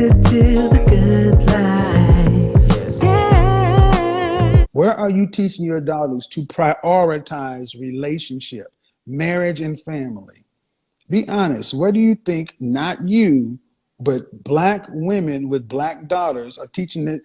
addicted to the good life. Yeah. Where are you teaching your daughters to prioritize relationship, marriage, and family? Be honest. Where do you think, not you, but black women with black daughters are teaching So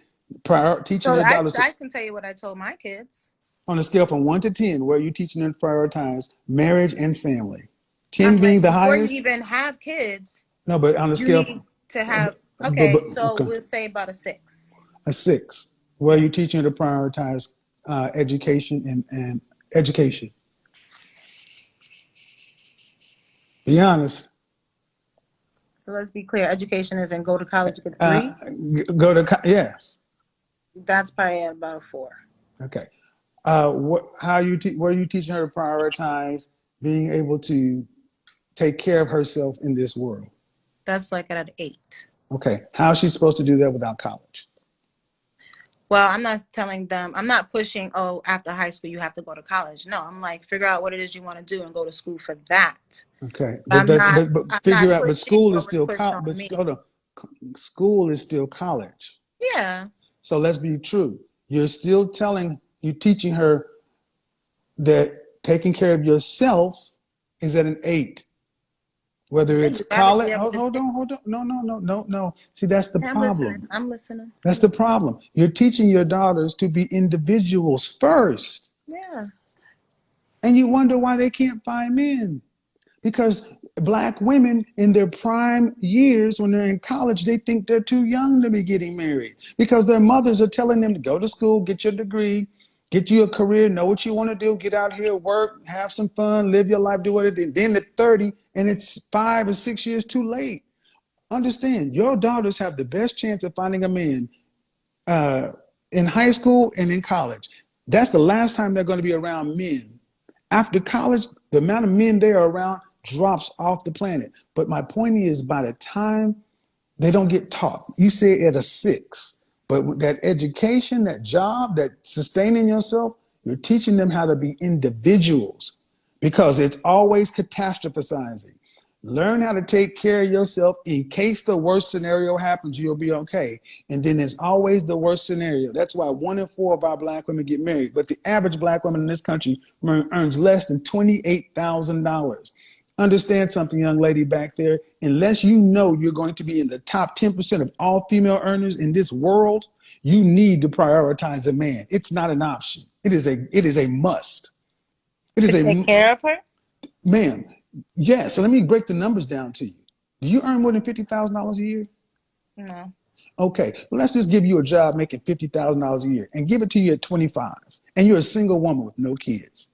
their daughters I can tell you what I told my kids. on a scale from 1 to 10? Where are you teaching them to prioritize marriage and family? I'm 10 being like, the before you highest? even have kids, No, but on a you scale need from, to have, so okay, we'll say about a 6. a 6. Where are Yeah. you teaching her to prioritize education and education? Be honest. So let's be clear. Education isn't go to college, get a degree. Yes. That's probably at about a 4. Okay. Where are you teaching her to prioritize being able to take care of herself in this world? That's like at an 8. Okay. How is she supposed to do that without college? Well, I'm not telling them, I'm not pushing, oh, after high school, you have to go to college. No, I'm like, figure out what it is you want to do and go to school for that. Okay. I'm not Figure out, but pushing school is what was still pushed college. on But me. hold on. School is still college. Yeah. So let's be true. You're teaching her that taking care of yourself is at an 8. Whether it's college, hold on. No. See, that's the problem. I'm listening. That's the problem. You're teaching your daughters to be individuals first. Yeah. And you wonder why they can't find men. Because black women in their prime years, when they're in college, they think they're too young to be getting married because their mothers are telling them to go to school, get your degree, get you a career, know what you want to do, get out here, work, have some fun, live your life, do what it is. Then at 30, and it's 5 or 6 years too late. Understand, your daughters have the best chance of finding a man in high school and in college. That's the last time they're going to be around men. After college, the amount of men they are around drops off the planet. But my point is, by the time they don't get taught, you say at a 6, but with that education, that job, that sustaining yourself, you're teaching them how to be individuals because it's always catastrophizing. Learn how to take care of yourself in case the worst scenario happens, you'll be okay. And then there's always the worst scenario. That's why 1 in 4 of our black women get married. But the average black woman in this country earns less than $28,000. Understand something, young lady back there. Unless you know you're going to be in the top 10% of all female earners in this world, you need to prioritize a man. It's not an option. It is a must. It is to take care of her? Ma'am, yes. So let me break the numbers down to you. Do you earn more than $50,000 a year? No. Okay, well, let's just give you a job making $50,000 a year and give it to you at 25, and you're a single woman with no kids.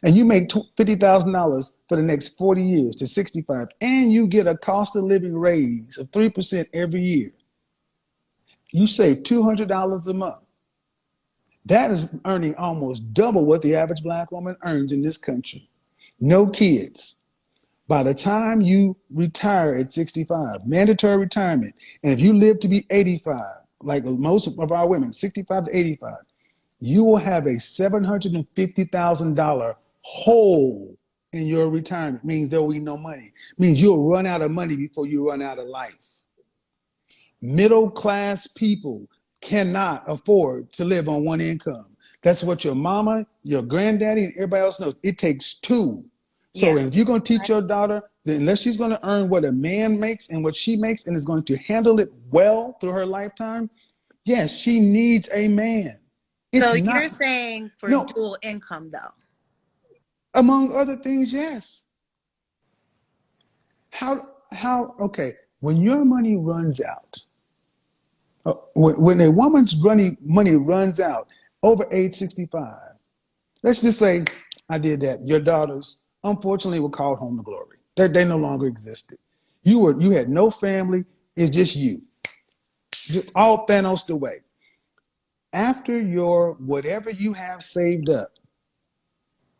And you make $50,000 for the next 40 years to 65, and you get a cost of living raise of 3% every year. You save $200 a month. That is earning almost double what the average black woman earns in this country. No kids. By the time you retire at 65, mandatory retirement, and if you live to be 85, like most of our women, 65 to 85, you will have a $750,000 hole in your retirement. Means there will be no money. Means you'll run out of money before you run out of life. Middle class people cannot afford to live on one income. That's what your mama, your granddaddy, and everybody else knows. It takes 2. So if you're going to teach your daughter, then unless she's going to earn what a man makes and what she makes and is going to handle it well through her lifetime, yes, she needs a man. So you're saying for dual income, though? Among other things, yes. Okay, when your money runs out, when a woman's money runs out over age 65, let's just say I did that. Your daughters, unfortunately, were called home to glory. They no longer existed. You had no family. It's just you. Just all Thanos away. After your whatever you have saved up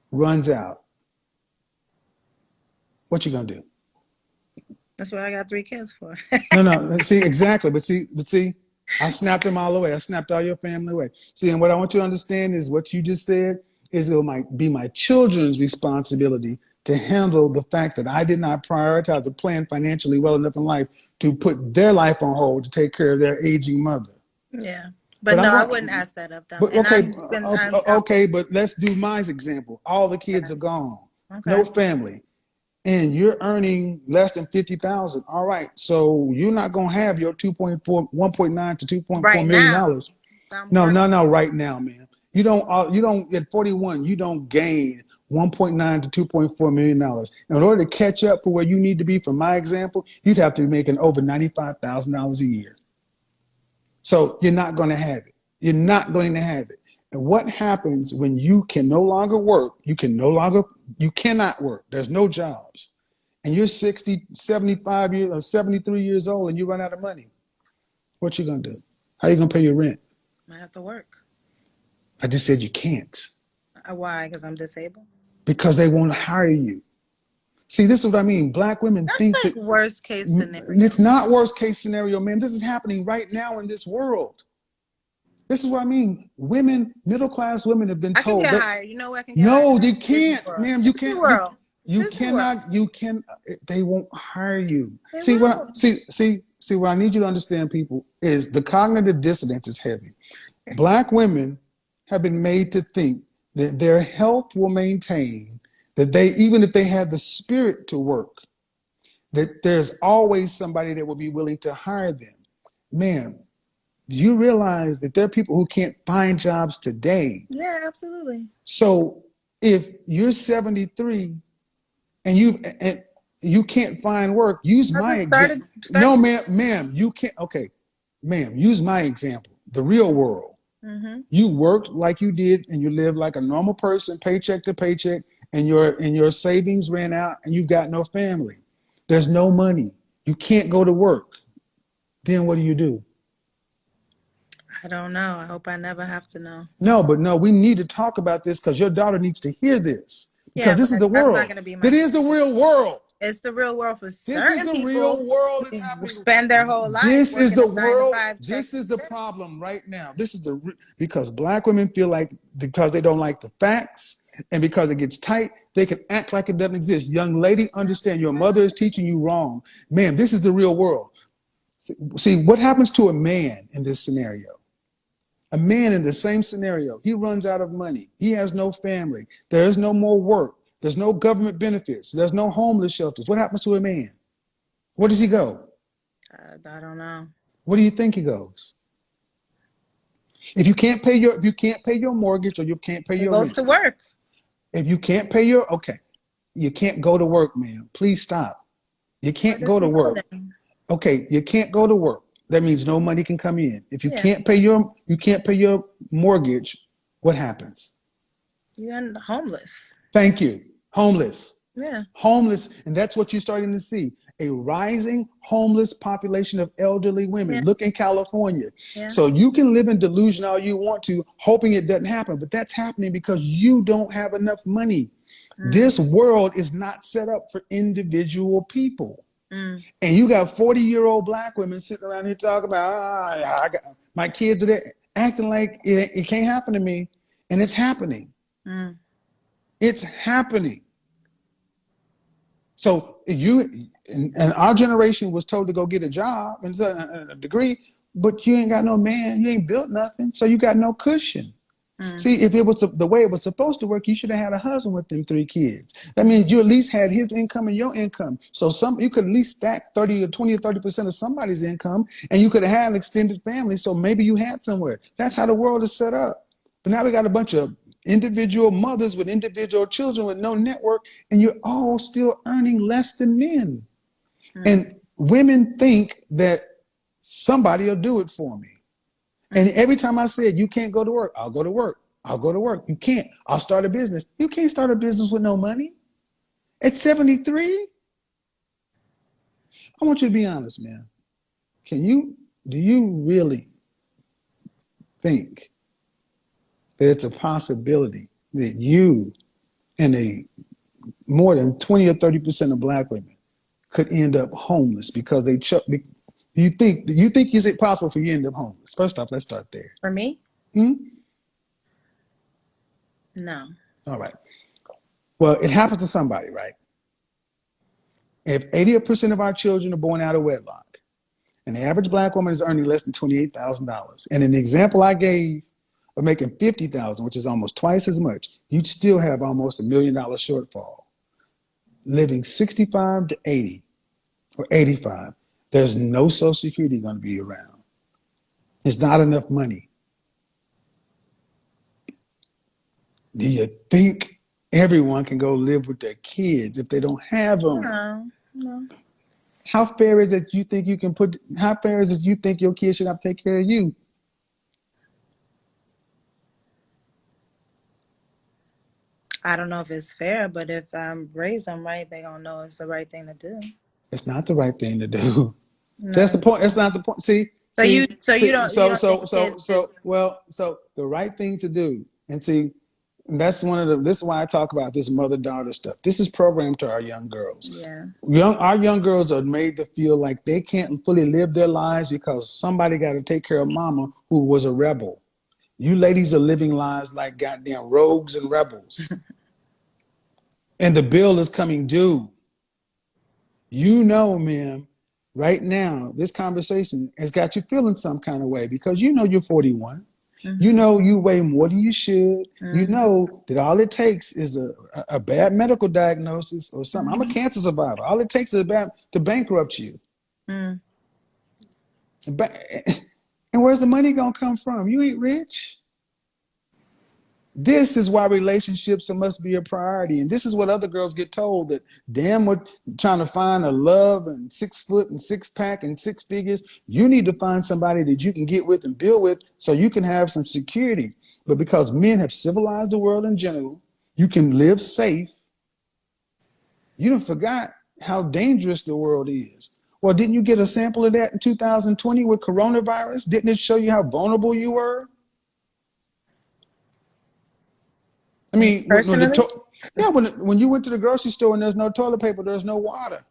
runs out, what you gonna do? That's what I got 3 kids for. No. See, exactly. But see, I snapped them all away. I snapped all your family away. See, and what I want you to understand is what you just said is it might be my children's responsibility to handle the fact that I did not prioritize or plan financially well enough in life to put their life on hold to take care of their aging mother. Yeah. But But I'm no, I going. wouldn't ask that of them. But And okay, I'm okay. But let's do my example. All the kids are gone, no okay. family, and you're earning less than 50,000. All right, so you're not gonna have your 2.4, 1.9 to 2.4 Right million now, dollars. I'm No, working. no, no. Right now, man, you don't. You don't at 41. You don't gain 1.9 to 2.4 million dollars. In order to catch up for where you need to be, for my example, you'd have to be making over $95,000 a year. So you're not going to have it. You're not going to have it. And what happens when you can no longer work? You cannot work. There's no jobs. And you're 60, 75 years or 73 years old and you run out of money. What you going to do? How you going to pay your rent? I have to work. I just said you can't. Why? Because I'm disabled. Because they won't hire you. See, this is what I mean. Black women That's think like that worst case scenario. it's not worst case scenario, man. This is happening right now in this world. This is what I mean. Women, middle class women have been I can told get that hired. You know where I can get hired? no, you Disney can't, World. ma'am. You Disney can't. World. You Disney World. cannot. You can. They won't hire you. They See will. see. What I need you to understand, people, is the cognitive dissonance is heavy. Black women have been made to think that their health will maintain, that they, even if they had the spirit to work, that there's always somebody that will be willing to hire them. Ma'am, do you realize that there are people who can't find jobs today? Yeah, absolutely. So if you're 73 and you can't find work, use I my just example. No, ma'am, you can't. Okay, ma'am, use my example. The real world. Mm-hmm. You worked like you did, and you lived like a normal person, paycheck to paycheck, and your savings ran out, and you've got no family. There's no money. You can't go to work. Then what do? I don't know. I hope I never have to know. No, but no, we need to talk about this because your daughter needs to hear this. Yeah, Because this but is the that's not world. going to be my That is the real world. It's the real world for This is certain the people real world that's who happening. spend their whole life This is working the a 9 to world. 5 check. This is the problem right now. This is because black women feel like because they don't like the facts and because it gets tight, they can act like it doesn't exist. Young lady, understand your mother is teaching you wrong. Man, this is the real world. See, what happens to a man in this scenario? A man in the same scenario, he runs out of money. He has no family. There is no more work. There's no government benefits. There's no homeless shelters. What happens to a man? Where does he go? I don't know. Where do you think he goes? If you can't pay your mortgage or you can't pay He your goes rent. to work. If you can't pay okay, you can't go to work, man. Please stop. You can't Where does go to he go work. then? Okay, you can't go to work. That means no money can come in. If you Yeah. can't pay your mortgage, what happens? You end homeless. Thank you. Homeless. Yeah. Homeless, and that's what you're starting to see. A rising homeless population of elderly women. Yeah. Look in California. Yeah. So you can live in delusion all you want to, hoping it doesn't happen, but that's happening because you don't have enough money. This world is not set up for individual people. And you got 40-year-old black women sitting around here talking about, I got my kids are there, acting like it can't happen to me. And it's happening. It's happening. So and our generation was told to go get a job and a degree, but you ain't got no man, you ain't built nothing, so you got no cushion. See, if it was the way it was supposed to work, you should have had a husband with them 3 kids. That means you at least had his income and your income. So you could at least stack 30 or 20 or 30% of somebody's income, and you could have had an extended family. So maybe you had somewhere. That's how the world is set up. But now we got a bunch of individual mothers with individual children with no network, and you're all still earning less than men. And women think that somebody will do it for me. And every time I said, you can't go to work, I'll go to work. I'll go to work. You can't. I'll start a business. You can't start a business with no money. At 73? I want you to be honest, man. Do you really think that it's a possibility that you and more than 20 or 30% of black women could end up homeless because they do you think is it possible for you to end up homeless? First off, let's start there. For me? No. No. All right. Well, it happens to somebody, right? If 80% of our children are born out of wedlock, and the average black woman is earning less than $28,000, and an example I gave of making $50,000, which is almost twice as much, you'd still have almost $1 million shortfall. Living 65 to 80 or 85, there's no Social Security going to be around. It's not enough money. Do you think everyone can go live with their kids if they don't have them? No. How fair is it you think you can put, how fair is it you think your kids should have to take care of you? I don't know if it's fair, but if I raise them right, they're going to know it's the right thing to do. It's not the right thing to do. No. That's the point. That's not the point. See, So you don't the right thing to do, and see, and that's this is why I talk about this mother-daughter stuff. This is programmed to our young girls. Yeah. Our young girls are made to feel like they can't fully live their lives because somebody got to take care of mama who was a rebel. You ladies are living lives like goddamn rogues and rebels. And the bill is coming due. You know, ma'am, right now, this conversation has got you feeling some kind of way because you know you're 41. Mm-hmm. You know you weigh more than you should. Mm-hmm. You know that all it takes is a bad medical diagnosis or something. Mm-hmm. I'm a cancer survivor. All it takes is to bankrupt you. Mm. And where's the money going to come from? You ain't rich. This is why relationships must be a priority. And this is what other girls get told, that damn what trying to find a love and 6 foot and 6-pack and 6 figures. You need to find somebody that you can get with and build with so you can have some security. But because men have civilized the world in general, you can live safe. You done forgot how dangerous the world is. Well, didn't you get a sample of that in 2020 with coronavirus? Didn't it show you how vulnerable you were? I mean, when you went to the grocery store and there's no toilet paper, there's no water.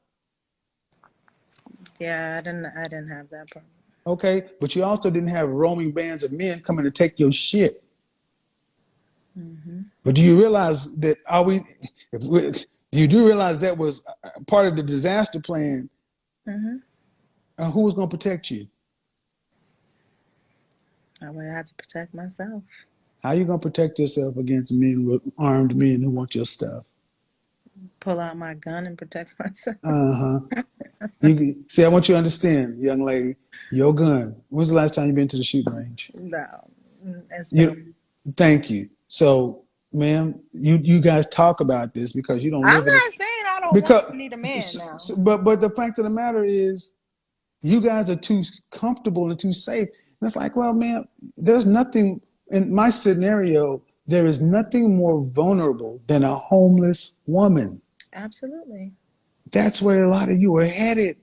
Yeah, I didn't have that problem. Okay, but you also didn't have roaming bands of men coming to take your shit. Mm-hmm. But do you realize that you do realize that was part of the disaster plan? Mm-hmm. Who was going to protect you? I would have to protect myself. How are you going to protect yourself against armed men who want your stuff? Pull out my gun and protect myself. See, I want you to understand, young lady, your gun. When's the last time you've been to the shooting range? No. Thank you. So, ma'am, you guys talk about this because you don't live in it. I'm not saying I don't need a man now. But the fact of the matter is, you guys are too comfortable and too safe. And it's like, well, man, there's nothing... In my scenario, there is nothing more vulnerable than a homeless woman. Absolutely. That's where a lot of you are headed,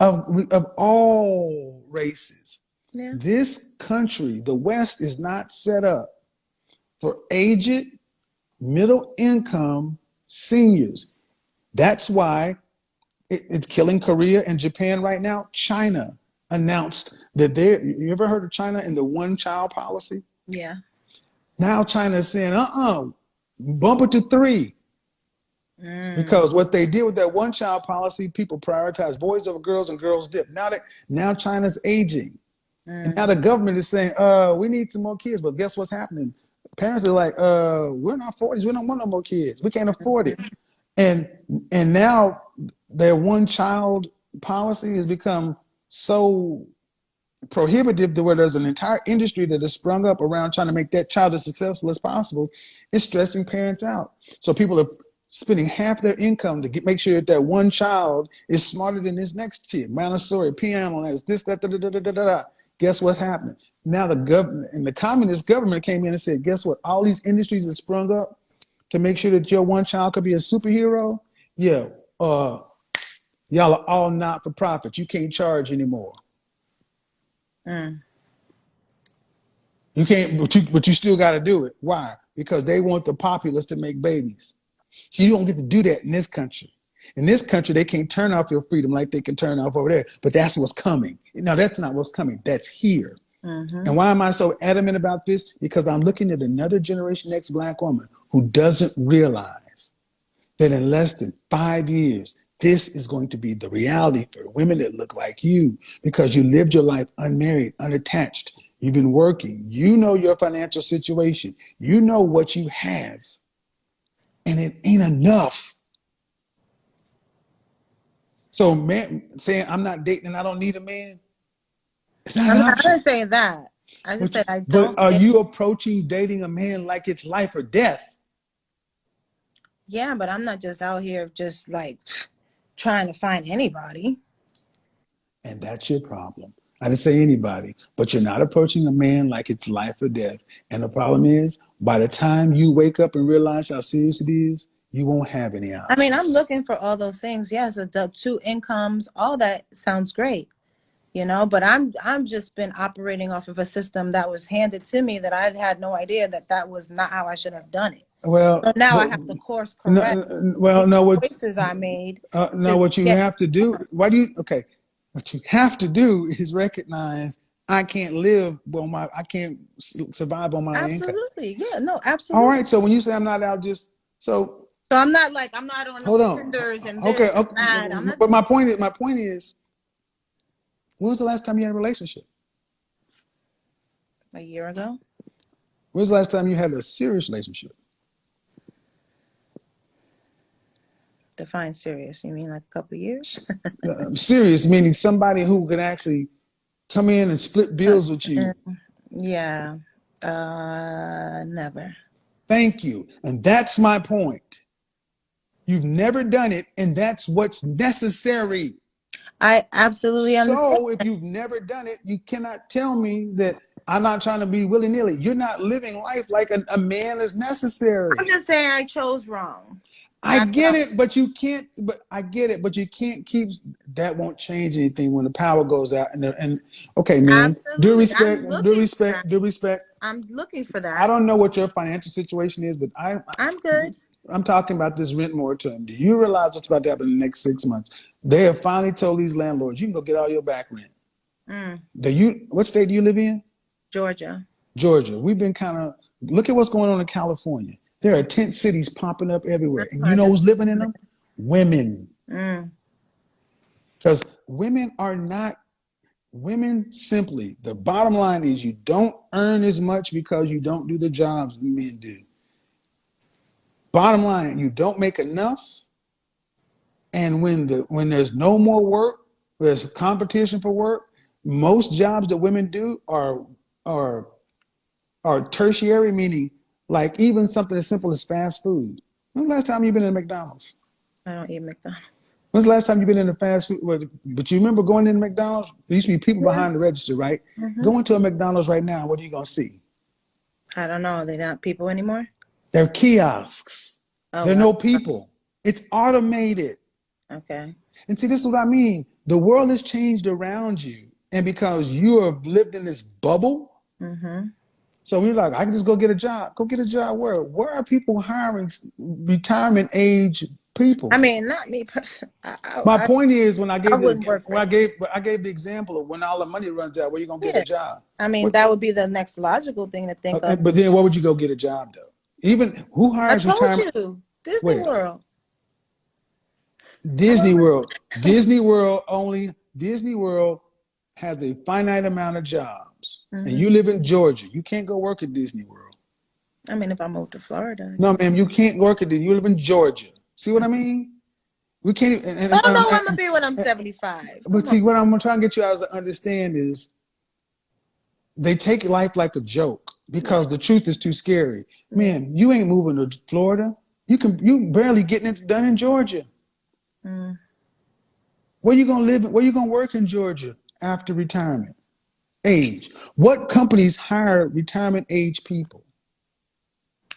of all races. Yeah. This country, the West, is not set up for aged, middle income seniors. That's why it's killing Korea and Japan right now. China announced that you ever heard of China and the one-child policy? Yeah. Now China is saying, bump it to 3. Because what they did with that one-child policy, people prioritize boys over girls and girls dip. Now China's aging. And now the government is saying, we need some more kids. But guess what's happening? Parents are like, we're in our 40s. We don't want no more kids. We can't afford it. And now their one-child policy has become so prohibitive to where there's an entire industry that has sprung up around trying to make that child as successful as possible. It's stressing parents out. So people are spending half their income to make sure that one child is smarter than this next kid. Montessori, piano, this, that, da. Guess what's happening? Now the government and the communist government came in and said, guess what? All these industries have sprung up to make sure that your one child could be a superhero. Yeah, y'all are all not for profit. You can't charge anymore. You can't, but you still got to do it. Why? Because they want the populace to make babies. So you don't get to do that in this country. In this country, they can't turn off your freedom like they can turn off over there. But that's what's coming. No, that's not what's coming. That's here. Mm-hmm. And why am I so adamant about this? Because I'm looking at another Generation X Black woman who doesn't realize that in less than 5 years, This is going to be the reality for women that look like you because you lived your life unmarried, unattached. You've been working. You know your financial situation. You know what you have. And it ain't enough. So man saying I'm not dating and I don't need a man, it's not I an mean, I option. didn't say that. I just said I But don't are think. you approaching dating a man like it's life or death? Yeah, but I'm not just out here just like trying to find anybody. And that's your problem. I didn't say anybody, but you're not approaching a man like it's life or death. And the problem is, by the time you wake up and realize how serious it is, you won't have any I mean, I'm options. looking for all those things. Yes, the two incomes, all that sounds great, you know, but I'm just been operating off of a system that was handed to me that I had no idea that that was not how I should have done it. Well, So now I but have to course correct no, well, these no, what choices I made no, to what you get have to do? Why do you? Okay, what you have to do is recognize I can't live on my, I can't survive on my income. absolutely. Yeah, no, All absolutely. right, so when you say I'm not out, just so So I'm not like I'm not on no hold on. Tinders and Okay, this and okay, that. I'm not but doing my point is, when was the last time you had a relationship? a year ago. When was the last time you had a serious relationship? Define serious. You mean like a couple years? Serious meaning somebody who can actually come in and split bills with you. Yeah. Never. Thank you. And that's my point. You've never done it, and that's what's necessary. I absolutely understand. So if you've never done it, you cannot tell me that I'm not trying to be willy-nilly. You're not living life like a man is I'm necessary. just saying I chose wrong. I That's what get I'm. it, but you can't. But I get it, but you can't keep. That won't change anything when the power goes out. And okay, man, due Absolutely. I'm respect, due looking for that. respect, due respect. I'm looking for I that. don't know what your financial situation is, but I'm good. I'm talking about this rent moratorium. Do you realize what's about to happen in the next 6 months? They have finally told these landlords you can go get all your back rent. Mm, Do you? What state do you live in? Georgia. Georgia. We've been kind of look at what's going on in California. There are tent cities popping up everywhere, and you I know just. who's living in them? Women. Mm, Because women are not women simply. The bottom line is you don't earn as much because you don't do the jobs men do. Bottom line, you don't make enough. And when there's no more work, there's competition for work. Most jobs that women do are are tertiary, meaning like even something as simple as fast food. When's the last time you've been in McDonald's? I don't eat McDonald's. When's the last time you've been in a fast food? But you remember going in McDonald's? There used to be people Yeah. behind the register, right? Hmm. Go into a McDonald's right now. What are you gonna see? I don't know. They're not people anymore. They're kiosks. Oh There are wow. no people. It's automated. Okay. And see, this is what I mean. The world has changed around you. And because you have lived in this bubble, Mm-hmm. so we're like, I can just go get a job. Go get a job where? Where are people hiring retirement age people? I mean, not me personally. My point is when I wouldn't work for you. I gave the example of when all the money runs out, where you gonna get a Yeah. job? I mean, What, that would be the next logical thing to think of. but then where would you go get a job though? Even who I hires told retirement? you, Disney Where? World. I Disney already, World. Disney World has a finite amount of jobs. And hmm you live in Georgia. You can't go work at Disney World. I mean, if I moved to Florida, I No, can. ma'am, you can't work at Disney. You live in Georgia. See what I mean? We can't I don't know where I'm gonna be when I'm 75. but Come on. see what I'm trying to get you guys to understand is they take life like a joke Yeah. because the truth is too scary. Yeah. Man, you ain't moving to Florida. You barely getting it done in Georgia. Mm. Where you gonna live? Where you gonna work in Georgia after retirement age? What companies hire retirement age people?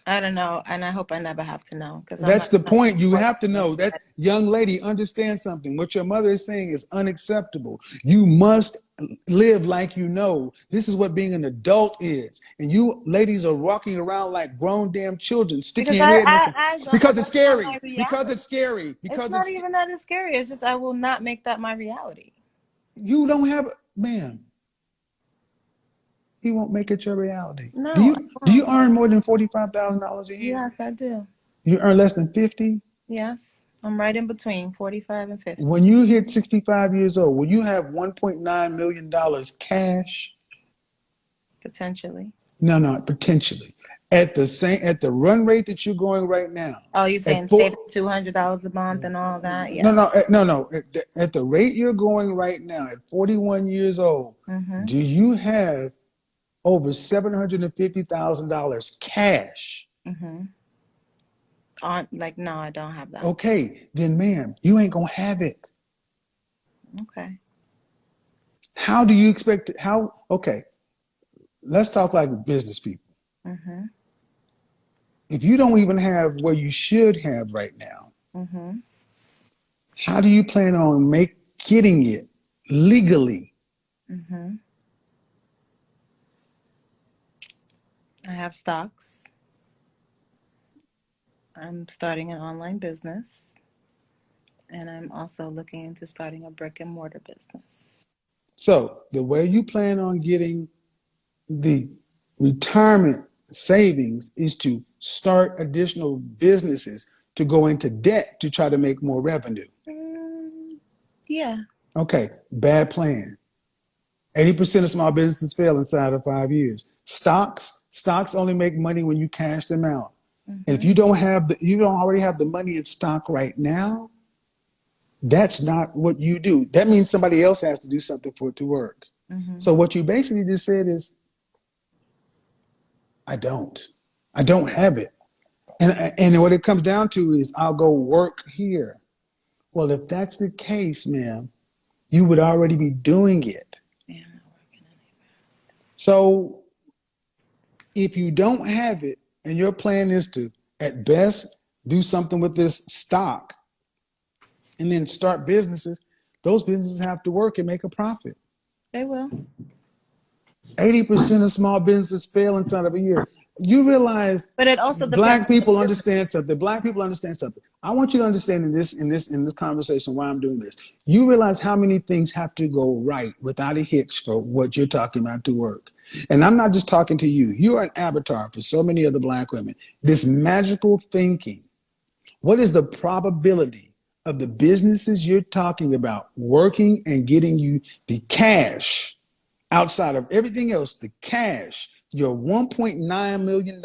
I don't know, and I hope I never have to know because I'm That's not the trying to point. You work have to for know that anybody. young lady, understand something. What your mother is saying is unacceptable. You must live like you know. This is what being an adult is. And you ladies are walking around like grown damn children, sticking Because your head in this I don't. because it's That's not scary. my Because reality. it's scary. It's Because not it's even that it's scary. It's just I will not make that my reality. you don't have man. You won't make it your reality. No, I Do won't. you earn more than $45,000 a year? Yes, I do. You earn less than 50? Yes. I'm right in between 45 and 50. When you hit 65 years old, will you have $1.9 million cash? Potentially. No, potentially. At the run rate that you're going right now. Oh, you saying saving $200 a month and all that? Yeah. No. At the rate you're going right now, at 41 years old, do you have over $750,000 cash? No, I don't have that. Okay, then ma'am, you ain't gonna have it. Okay. How do you expect it? Okay, let's talk like business people. If you don't even have what you should have right now, how do you plan on getting it legally? I have stocks. I'm starting an online business. And I'm also looking into starting a brick and mortar business. So the way you plan on getting the retirement savings is to start additional businesses to go into debt to try to make more revenue. Yeah. Okay, bad plan. 80% of small businesses fail inside of 5 years. Stocks only make money when you cash them out. And if you don't already have the money in stock right now, that's not what you do. That means somebody else has to do something for it to work. So what you basically just said is, I don't have it. And what it comes down to is I'll go work here. Well, if that's the case, ma'am, you would already be doing it. Yeah, I'm not working anywhere. So if you don't have it and your plan is to, at best, do something with this stock and then start businesses, those businesses have to work and make a profit. They will. 80% of small businesses fail inside of a year. You realize, but it also Black people understand something. Black people understand something. I want you to understand in this conversation why I'm doing this. You realize how many things have to go right without a hitch for what you're talking about to work. And I'm not just talking to you. You are an avatar for so many other Black women. This magical thinking. What is the probability of the businesses you're talking about working and getting you the cash outside of everything else, the cash, your $1.9 million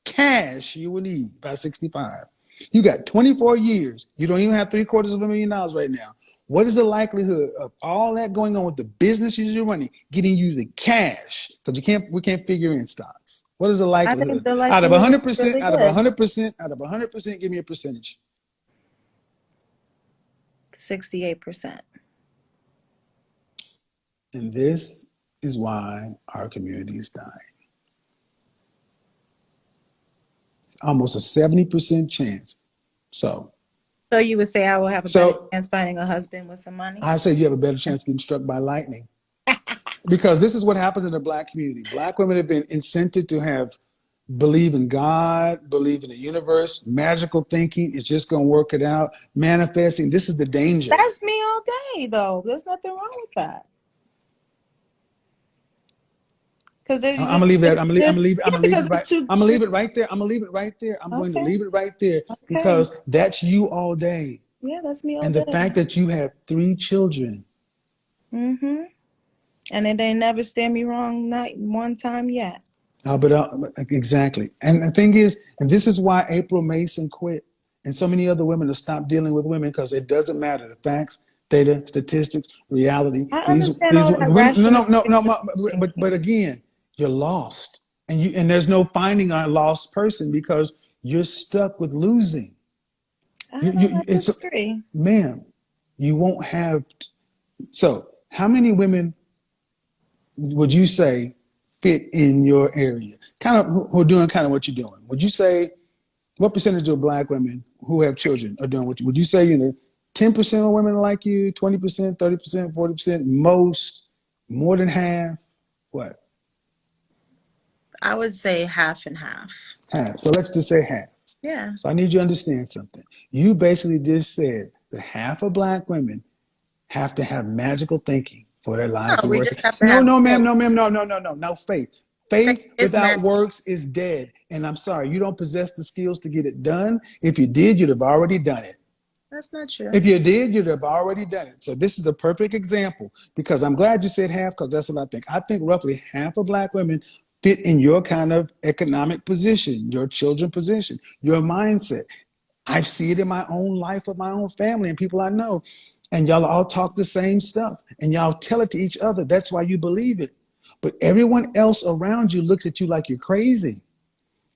cash you will need by 65. You got 24 years. You don't even have $750,000 right now. What is the likelihood of all that going on with the businesses you're running, getting you the cash? Because we can't figure in stocks. What is the likelihood? Out of 100%, out of 100%, give me a percentage. 68%. And this is why our community is dying. Almost a 70% chance. So you would say I will have a better chance finding a husband with some money? I say you have a better chance of getting struck by lightning. Because this is what happens in the Black community. Black women have been incented to believe in God, believe in the universe, magical thinking, it's just going to work it out, manifesting. This is the danger. That's me all day, though. There's nothing wrong with that. I'm gonna leave it right there. I'm going to leave it right there because that's you all day. Yeah, that's me all day. And the fact that you have 3 children. And it ain't never stared me wrong, not one time yet. Exactly. And the thing is, and this is why April Mason quit, and so many other women have stopped dealing with women, because it doesn't matter. The facts, data, statistics, reality. But again, you're lost, and there's no finding a lost person because you're stuck with losing. Ma'am, you won't have. So, how many women would you say fit in your area? Kind of who are doing kind of what you're doing. Would you say what percentage of Black women who have children are doing what you? Would you say 10% of women are like you, 20%, 30%, 40%, most, more than half? What? I would say half and half. Half. So let's just say half. Yeah. So I need you to understand something. You basically just said that half of Black women have to have magical thinking for their lives to work. No, ma'am. No, faith. Faith without works is dead. And I'm sorry, you don't possess the skills to get it done. If you did, you'd have already done it. That's not true. If you did, you'd have already done it. So this is a perfect example, because I'm glad you said half, because that's what I think. I think roughly half of Black women fit in your kind of economic position, your children position, your mindset. I see it in my own life with my own family and people I know. And y'all all talk the same stuff and y'all tell it to each other. That's why you believe it. But everyone else around you looks at you like you're crazy.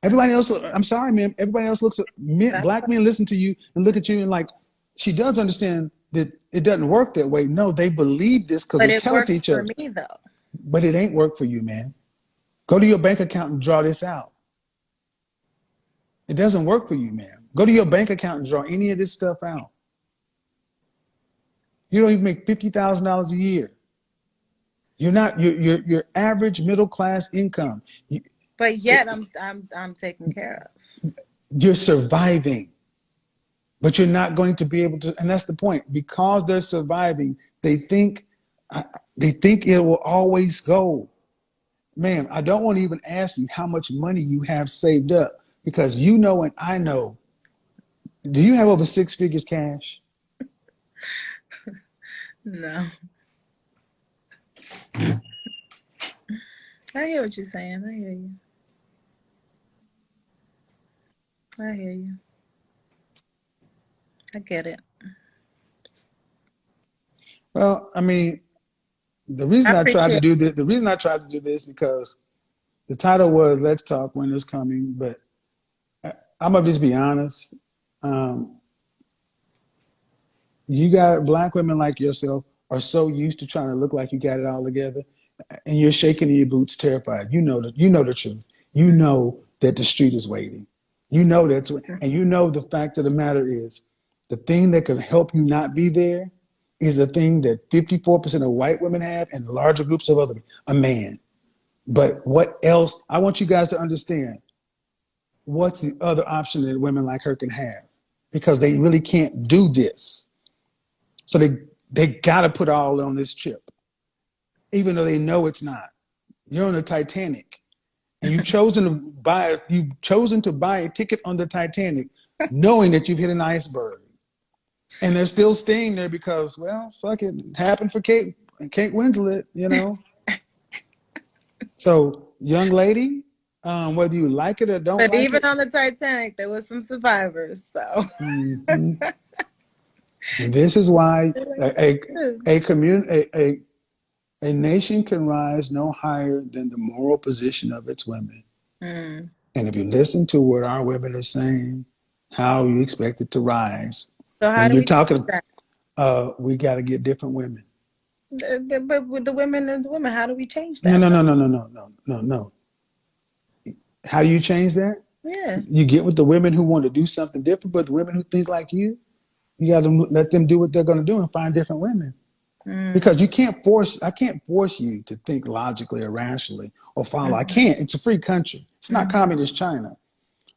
Everybody else, I'm sorry, man. Everybody else looks at men, Black men listen to you and look at you and like, she does understand that it doesn't work that way. No, they believe this because But they it tell it to works each for other. me though. But it ain't work for you, man. Go to your bank account and draw this out. It doesn't work for you, man. Go to your bank account and draw any of this stuff out. You don't even make $50,000 a year. You're not your average middle class income. But yet I'm taken care of. You're surviving, but you're not going to be able to. And that's the point. Because they're surviving, they think it will always go. Ma'am, I don't want to even ask you how much money you have saved up, because you know and I know. Do you have over 6 figures cash? No. I hear what you're saying. I hear you. I hear you. I get it. Well, I mean, the reason I I tried to appreciate do this, because the title was "Let's Talk Winter's Coming," but I'm gonna just be honest. You got Black women like yourself are so used to trying to look like you got it all together, and you're shaking in your boots, terrified. You know the truth. You know that the street is waiting. You know that's what, and you know the fact of the matter is, the thing that could help you not be there is the thing that 54% of white women have and larger groups of other, a man. But what else? I want you guys to understand what's the other option that women like her can have, because they really can't do this. So they got to put all on this chip, even though they know it's not. You're on the Titanic, and you've chosen to buy a ticket on the Titanic, knowing that you've hit an iceberg, and they're still staying there because, well, fuck it, it happened for Kate Winslet, you know. So, young lady, whether you like it or don't But like even it, on the Titanic, there was some survivors. So and this is why a nation can rise no higher than the moral position of its women. Mm. And if you listen to what our women are saying, how you expect it to rise, So how when do you're we talking, change that? we got to get different women. But with the women and the women, how do we change No, that no, though? no, no, no, no, no, no, no. How do you change that? Yeah. You get with the women who want to do something different, but the women who think like you got to let them do what they're going to do and find different women. Because I can't force you to think logically or rationally or follow. I can't. It's a free country. It's not communist China.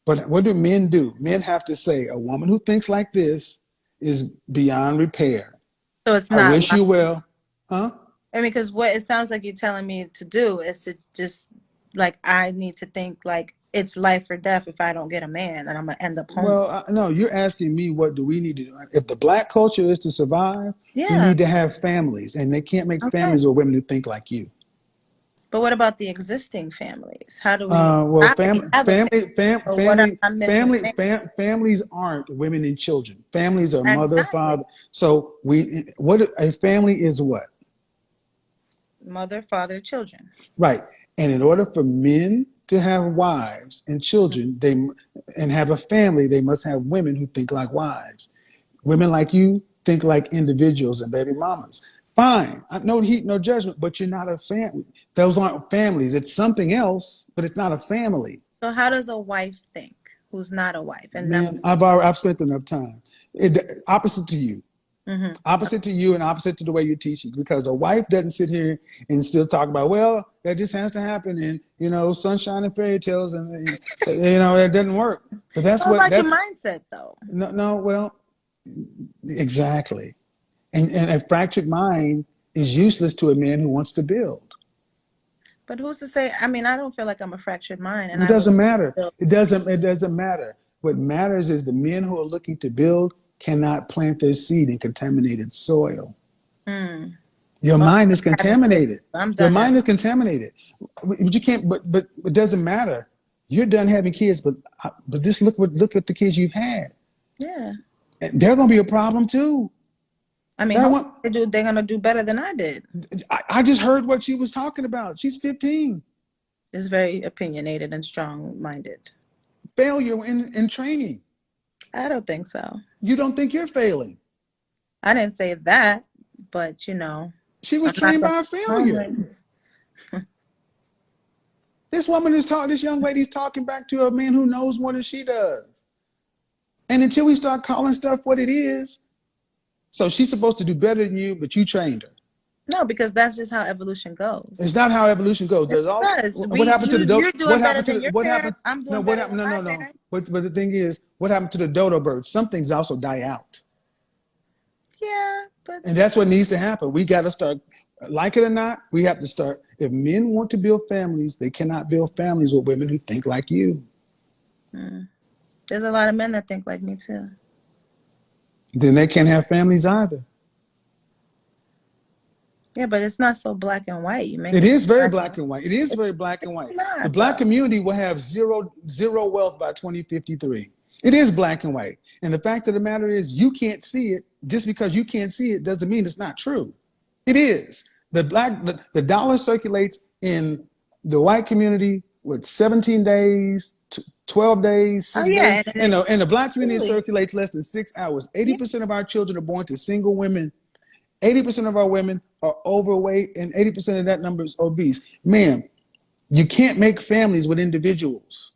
But what do? Men have to say, a woman who thinks like this is beyond repair. So it's I not wish like, you well. Huh? I mean, because what it sounds like you're telling me to do is to just like I need to think like it's life or death if I don't get a man, and I'm gonna end up homeless. Well, no, you're asking me what do we need to do? If the Black culture is to survive, we Yeah. need to have families, and they can't make Okay. families with women who think like you. But what about the existing families? How do we? Well, I already have a family. So what am I missing? families aren't women and children. Families are mother, Exactly. father. So what a family is what? Mother, father, children. Right. And in order for men to have wives and children, and have a family, they must have women who think like wives. Women like you think like individuals and baby mamas. Fine. No heat, no judgment, but you're not a family. Those aren't families. It's something else, but it's not a family. So how does a wife think who's not a wife? And Man, I've spent enough time. Opposite to you. mm-hmm. Opposite to you and opposite to the way you're teaching, because a wife doesn't sit here and still talk about, well, that just has to happen, and sunshine and fairy tales, and it doesn't work. But that's What about your that's mindset though? no, well, exactly. And a fractured mind is useless to a man who wants to build. But who's to say? I mean, I don't feel like I'm a fractured mind, and It I would doesn't matter. build. It doesn't matter. What matters is the men who are looking to build cannot plant their seed in contaminated soil. Mm. Your Well, mind is contaminated. I'm Your done. mind is contaminated. But you can't. But it doesn't matter. You're done having kids. But just look at the kids you've had. Yeah. And they're gonna be a problem too. I mean, they're gonna do better than I did. I just heard what she was talking about. She's 15. It's very opinionated and strong-minded. Failure in training. I don't think so. You don't think you're failing? I didn't say that, but you know, she was trained by a failure. This woman is talking. This young lady's talking back to a man who knows more than she does. And until we start calling stuff what it is, so she's supposed to do better than you, but you trained her. No, because that's just how evolution goes. It's not how evolution goes. There's also what happened to the dodo? What happened to the what happened? No, what happened? No. But the thing is, what happened to the dodo bird? Some things also die out. Yeah, but and that's what needs to happen. We got to start, like it or not. We have to start. If men want to build families, they cannot build families with women who think like you. There's a lot of men that think like me too. Then they can't have families either. Yeah, but it's not so black and white. It is very black and white. It is very black and white. The black community will have zero wealth by 2053. It is black and white. And the fact of the matter is, you can't see it. Just because you can't see it doesn't mean it's not true. It is. The dollar circulates in the white community with 17 days, 12 days, 6 days. And the black community circulates less than 6 hours. 80% of our children are born to single women. 80% of our women are overweight, and 80% of that number is obese. Ma'am, you can't make families with individuals.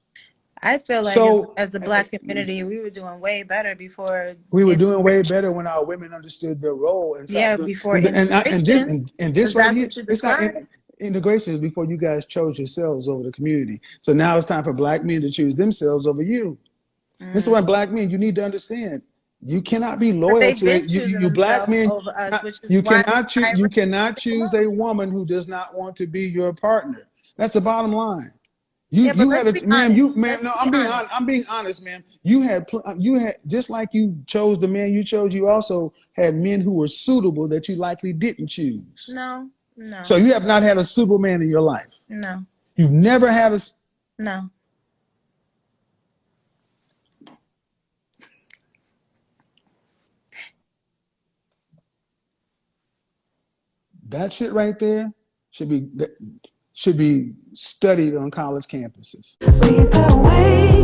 I feel like as the black community, we were doing way better before. We were doing way better when our women understood their role. And before this right here, it's not integration is before you guys chose yourselves over the community. So now it's time for black men to choose themselves over you. This is why black men, you need to understand. You cannot be loyal to it. You black men, you cannot choose a woman who does not want to be your partner. That's the bottom line. I'm being honest, ma'am. You had just like you chose the man you chose. You also had men who were suitable that you likely didn't choose. No. So you have not had a suitable man in your life. No. You've never had a. No. That shit right there should be studied on college campuses. Breathe away.